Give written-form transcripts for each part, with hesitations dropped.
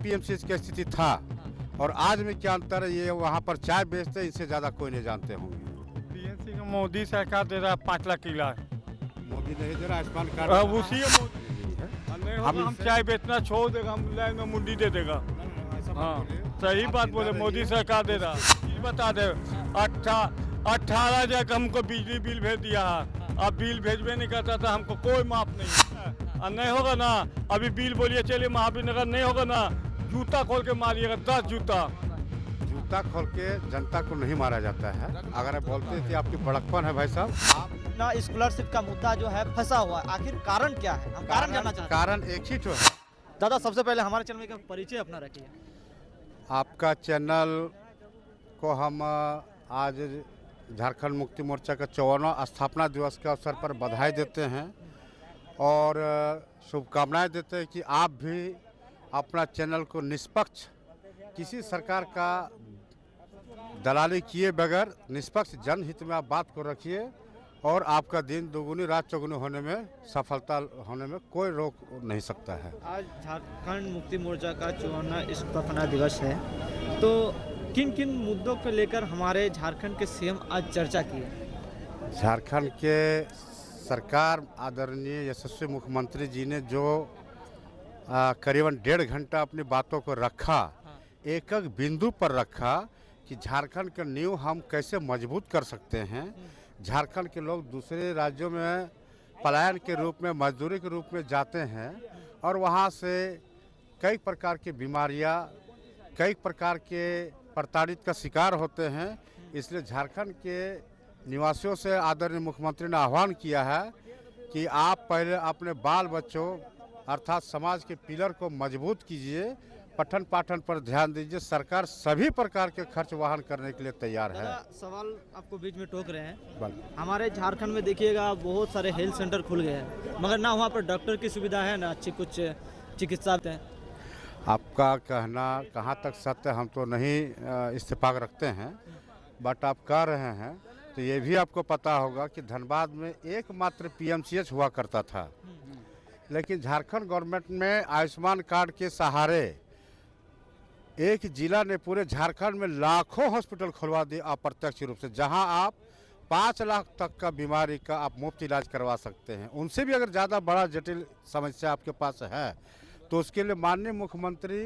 PMCH की स्थिति था और आज में क्या अंतर है, ये वहाँ पर चाय बेचते इससे ज़्यादा कोई नहीं जानते होंगे। पीएनसी का मोदी सरकार दे रहा है 5 लाख की इलाज। मोदी नहीं दे रहा, आयुष्मान कार्ड अब उसी का मोदी नहीं है। नहीं होगा, हम चाय बेचना छोड़ देगा, हम लाइन में मुंडी दे देगा। हाँ, सही बात बोले, मोदी सरकार दे रहा। चीज बता दे, 18 जगह हमको बिजली बिल भेज दिया है, अब बिल भेजबे नहीं करता था, हमको कोई माफ नहीं है। और नहीं होगा ना, अभी बिल बोलिए चलिए महावीर नगर नहीं होगा ना, जूता खोल के मारिएगा, 10 जूता। जूता खोल के जनता को नहीं मारा जाता है। अगर आप बोलते हैं कि आपकी बड़कपन है भाई साहब, आप ना स्कॉलरशिप का मुद्दा जो है फंसा हुआ है, आखिर कारण क्या है? हम कारण जानना चाहते हैं। कारण एक ही तो है। दादा, सबसे पहले हमारे चैनल का परिचय अपना रखिए। आपका चैनल को हम आज झारखंड मुक्ति मोर्चा का 54वां स्थापना दिवस के अवसर पर बधाई देते हैं और शुभकामनाएं देते हैं कि आप भी अपना चैनल को निष्पक्ष, किसी सरकार का दलाली किए बगैर निष्पक्ष जनहित में आप बात को रखिए और आपका दिन दुगुनी रात चौगुनी होने में, सफलता होने में कोई रोक नहीं सकता है। आज झारखंड मुक्ति मोर्चा का 54वां स्थापना दिवस है, तो किन किन मुद्दों को लेकर हमारे झारखंड के सीएम आज चर्चा की है? झारखंड के सरकार आदरणीय यशस्वी मुख्यमंत्री जी ने जो करीबन 1.5 घंटा अपनी बातों को रखा, एक एक बिंदु पर रखा कि झारखंड का नींव हम कैसे मजबूत कर सकते हैं। झारखंड के लोग दूसरे राज्यों में पलायन के रूप में, मजदूरी के रूप में जाते हैं और वहाँ से कई प्रकार की बीमारियाँ, कई प्रकार के प्रताड़ित का शिकार होते हैं। इसलिए झारखंड के निवासियों से आदरणीय मुख्यमंत्री ने आह्वान किया है कि आप पहले अपने बाल बच्चों अर्थात समाज के पिलर को मजबूत कीजिए, पठन पाठन पर ध्यान दीजिए। सरकार सभी प्रकार के खर्च वहन करने के लिए तैयार है। सवाल आपको बीच में टोक रहे हैं, हमारे झारखंड में देखिएगा बहुत सारे हेल्थ सेंटर खुल गए हैं, मगर ना वहाँ पर डॉक्टर की सुविधा है, ना अच्छी कुछ चिकित्सा है। आपका कहना कहाँ तक सत्य हम तो नहीं इत्तेफाक रखते हैं, बट आप कह रहे हैं तो ये भी आपको पता होगा कि धनबाद में एकमात्र पीएमसीएच हुआ करता था, लेकिन झारखंड गवर्नमेंट में आयुष्मान कार्ड के सहारे एक जिला ने पूरे झारखंड में लाखों हॉस्पिटल खुलवा दिए अप्रत्यक्ष रूप से, जहां आप 5 लाख तक का बीमारी का आप मुफ्त इलाज करवा सकते हैं। उनसे भी अगर ज़्यादा बड़ा जटिल समस्या आपके पास है तो उसके लिए माननीय मुख्यमंत्री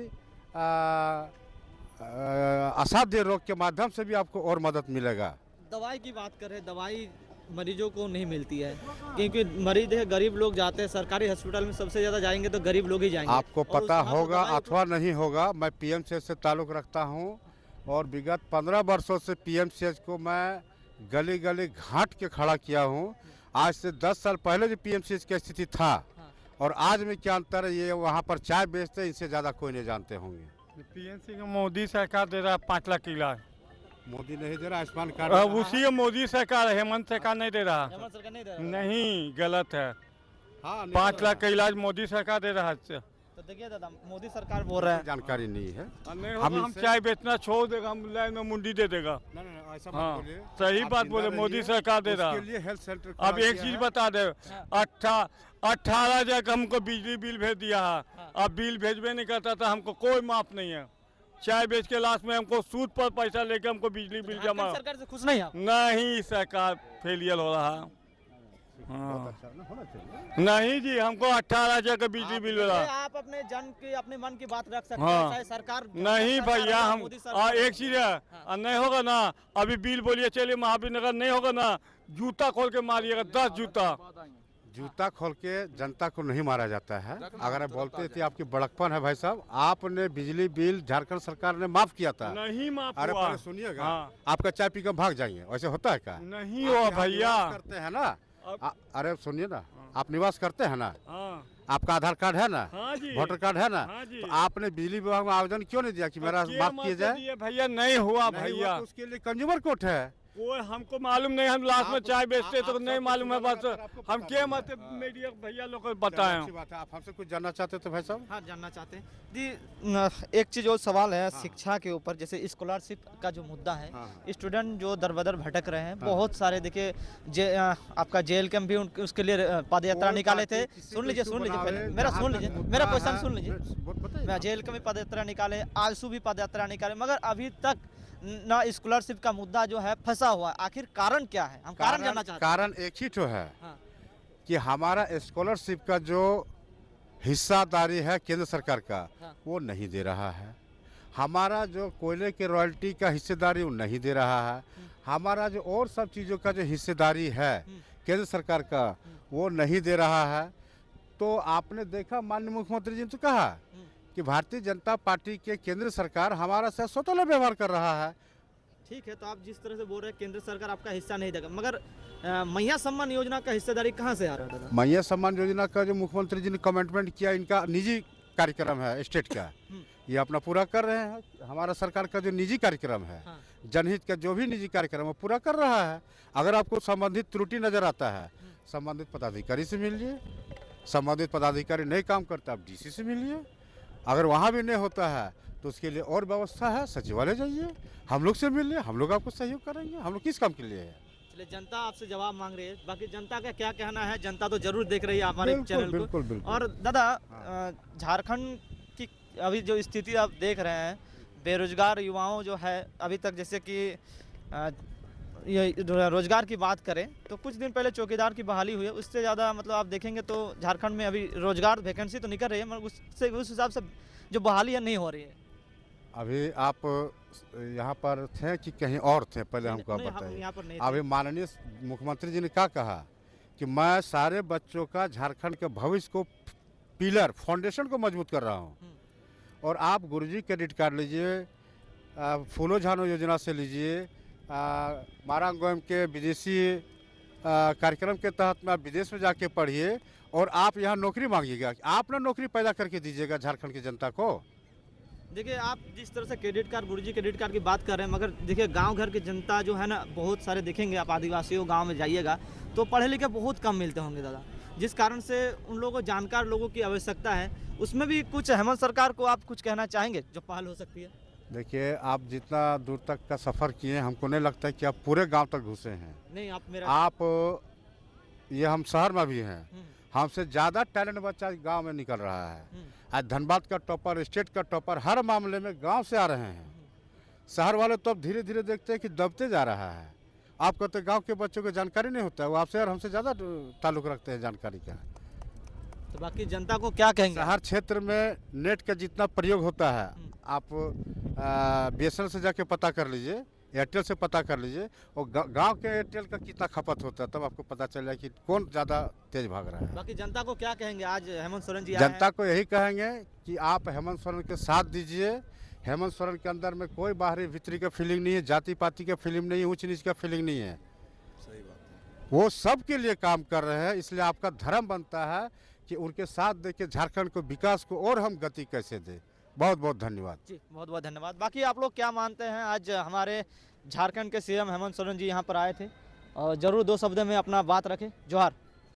असाध्य रोग के माध्यम से भी आपको और मदद मिलेगा। दवाई की बात करें, दवाई मरीजों को नहीं मिलती है, क्योंकि मरीज है, गरीब लोग जाते हैं सरकारी हॉस्पिटल में, सबसे ज़्यादा जाएंगे तो गरीब लोग ही जाएंगे। आपको पता होगा अथवा नहीं होगा, मैं पीएमसीएच से ताल्लुक़ रखता हूं और विगत 15 वर्षों से पीएमसीएच को मैं गली गली घाट के खड़ा किया हूं। आज से 10 साल पहले जो पीएमसीएच की स्थिति था और आज में क्या अंतर है, ये वहाँ पर चाय बेचते इससे ज़्यादा कोई नहीं जानते होंगे। पीएनसी का मोदी सरकार दे रहा है 5 लाख की इलाज। मोदी नहीं दे रहा, आयुष्मान कार्ड अब उसी का मोदी सरकार है, हेमंत सरकार नहीं दे रहा। हेमंत सरकार नहीं दे रहा। नहीं, गलत है। हाँ, 5 लाख का इलाज मोदी सरकार दे रहा है। तो देखिए दादा, मोदी सरकार बोल रहा है, जानकारी नहीं है। नहीं होगा, हम चाय बेचना छोड़ देगा, हम लाइन में मुंडी दे देगा। ऐसा हाँ, सही बात बोले, मोदी सरकार दे रहा। हेल्थ सेंटर अब एक चीज बता दे, 18 जगह हमको बिजली बिल भेज दिया है, अब बिल भेजबे नहीं करता था, हमको कोई माफ नहीं है। चाय बेच के लास्ट में हमको सूद पर पैसा लेके हमको बिजली बिल जमा। सरकार से खुश नहीं आप? नहीं, सरकार फेलियर हो रहा है। हाँ। नहीं जी, हमको 18 जगह बिजली बिल हो रहा है। आप अपने जन की, अपने मन की बात रख सकते हाँ। हैं, चाहे सरकार नहीं भैया, हम मोदी सरकार एक चीज है, नहीं होगा ना, अभी बिल बोलिए चलिए महावीर नगर नहीं होगा ना, जूता खोल के मारिएगा, 10 जूता। जूता खोल के जनता को नहीं मारा जाता है। अगर आप बोलते थे आपकी बड़कपन है भाई साहब, आपने बिजली बिल झारखंड सरकार ने माफ किया था। नहीं माफ अरे हुआ। पहले सुनिएगा, हाँ। आपका चाय पी कर भाग जाएंगे, वैसे होता है क्या? नहीं हुआ भैया। करते हैं ना, अरे सुनिए ना, आप निवास करते हैं ना, हाँ। आपका आधार कार्ड है ना, हाँ जी। वोटर कार्ड है ना, हाँ जी। तो आपने बिजली विभाग में आवेदन क्यों नहीं दिया कि मेरा माफ किया जाए? भैया नहीं हुआ नहीं हुआ भैया। तो उसके लिए कंज्यूमर कोर्ट है, वो हमको मालूम नहीं, हम लास्ट में चाय बेचते तो नहीं मालूम है, बस हम क्या मत मीडिया भैया लोग को बताएं। अच्छी बात है। आप हमसे कुछ जानना चाहते तो भाई साहब? हाँ, जानना चाहते हैं जी। एक चीज़ और सवाल है शिक्षा के ऊपर, जैसे स्कॉलरशिप का जो मुद्दा है, स्टूडेंट जो दर बदर भटक रहे हैं, बहुत सारे देखिए आपका जेल कैंप भी उसके लिए पद यात्रा निकाले थे। सुन लीजिए पहले मेरा क्वेश्चन सुन लीजिए। मैं जेल के भी पद यात्रा निकाले, आलसू भी पद यात्रा निकाले, मगर अभी तक ना स्कॉलरशिप का मुद्दा जो है फंसा हुआ है। आखिर कारण क्या है? हम कारण जानना चाहते हैं। कारण एक ही तो है हाँ। कि हमारा स्कॉलरशिप का जो हिस्सादारी है केंद्र सरकार का, हाँ। वो नहीं दे रहा है। हमारा जो कोयले के रॉयल्टी का हिस्सेदारी वो नहीं दे रहा है। हमारा जो और सब चीज़ों का जो हिस्सेदारी है केंद्र सरकार का, वो नहीं दे रहा है। तो आपने देखा माननीय मुख्यमंत्री जी ने तो कहा कि भारतीय जनता पार्टी के केंद्र सरकार हमारा साथ स्वतंत्र व्यवहार कर रहा है। ठीक है, तो आप जिस तरह से बोल रहे हैं केंद्र सरकार आपका हिस्सा नहीं देगा, मगर मैया सम्मान योजना का हिस्सेदारी कहाँ से आ रहा है दादा? मैया सम्मान योजना का जो मुख्यमंत्री जी ने कमिटमेंट किया, इनका निजी कार्यक्रम है स्टेट का, ये अपना पूरा कर रहे हैं। हमारा सरकार का जो निजी कार्यक्रम है, हाँ। जनहित का जो भी निजी कार्यक्रम है पूरा कर रहा है। अगर आपको संबंधित त्रुटि नजर आता है, संबंधित पदाधिकारी से मिलिए। संबंधित पदाधिकारी नहीं काम करता, आप डीसी से मिलिए। अगर वहाँ भी नहीं होता है तो उसके लिए और व्यवस्था है, सचिवालय जाइए, हम लोग से मिलिए, हम लोग आपको सहयोग करेंगे। हम लोग किस काम के लिए है? चलिए, जनता आपसे जवाब मांग रही है, बाकी जनता का क्या कहना है, जनता तो जरूर देख रही है हमारे बिल्कुल, चैनल को। बिल्कुल, बिल्कुल। और दादा, झारखंड की अभी जो स्थिति आप देख रहे हैं, बेरोजगार युवाओं जो है अभी तक, जैसे कि ये रोजगार की बात करें तो कुछ दिन पहले चौकीदार की बहाली हुई है, उससे ज़्यादा मतलब आप देखेंगे तो झारखंड में अभी रोजगार वैकेंसी तो निकल रही है, मगर उससे उस हिसाब से जो बहाली है नहीं हो रही है। अभी आप यहाँ पर थे कि कहीं और थे? पहले हमको आप नहीं, हम बताइए। यहाँ पर नहीं थे। अभी माननीय मुख्यमंत्री जी ने क्या कहा कि मैं सारे बच्चों का झारखंड के भविष्य को पिलर फाउंडेशन को मजबूत कर रहा हूँ। और आप गुरुजी क्रेडिट कार्ड लीजिए, फूलो झानो योजना से लीजिए, मारांग गोयम के विदेशी कार्यक्रम के तहत में आप विदेश में जाके पढ़िए और आप यहाँ नौकरी मांगिएगा। आप ना नौकरी पैदा करके दीजिएगा झारखंड की जनता को। देखिए, आप जिस तरह से क्रेडिट कार्ड, गुरुजी क्रेडिट कार्ड की बात कर रहे हैं, मगर देखिए गांव घर की जनता जो है ना, बहुत सारे देखेंगे आप आदिवासियों गांव में जाइएगा तो पढ़े लिखे बहुत कम मिलते होंगे दादा, जिस कारण से उन लोगों को जानकार लोगों की आवश्यकता है। उसमें भी कुछ हेमंत सरकार को आप कुछ कहना चाहेंगे जो पहल हो सकती है? देखिए, आप जितना दूर तक का सफ़र किए, हमको नहीं लगता है कि आप पूरे गांव तक घुसे हैं। नहीं, आप ये हम शहर में भी हैं, हमसे ज़्यादा टैलेंट बच्चा गांव में निकल रहा है। आज धनबाद का टॉपर, स्टेट का टॉपर हर मामले में गांव से आ रहे हैं। शहर वाले तो अब धीरे धीरे देखते हैं कि दबते जा रहा है। आप कहते गांव के बच्चों को जानकारी नहीं होता है, वो आपसे और हमसे ज़्यादा ताल्लुक़ रखते हैं जानकारी का। तो बाकी जनता को क्या कहेंगे? शहर क्षेत्र में नेट का जितना प्रयोग होता है, आप BSNL से जाके पता कर लीजिए, एयरटेल से पता कर लीजिए, और गांव के एयरटेल का कितना खपत होता है, तब आपको पता चल जाए कि कौन ज़्यादा तेज भाग रहा है। बाकी जनता को क्या कहेंगे? आज हेमंत सोरेन जी जनता को यही कहेंगे कि आप हेमंत सोरेन के साथ दीजिए। हेमंत सोरेन के अंदर में कोई बाहरी भीतरी का फीलिंग नहीं है, जाति पाति का फीलिंग नहीं है, ऊंच नीच का फीलिंग नहीं है। सही बात है। वो सबके लिए काम कर रहे हैं, इसलिए आपका धर्म बनता है कि उनके साथ देके झारखंड को विकास को और हम गति कैसे दें। बहुत बहुत धन्यवाद जी, बहुत बहुत धन्यवाद। बाकी आप लोग क्या मानते हैं? आज हमारे झारखंड के CM हेमंत सोरेन जी यहाँ पर आए थे और ज़रूर दो शब्द में अपना बात रखें। जोहार।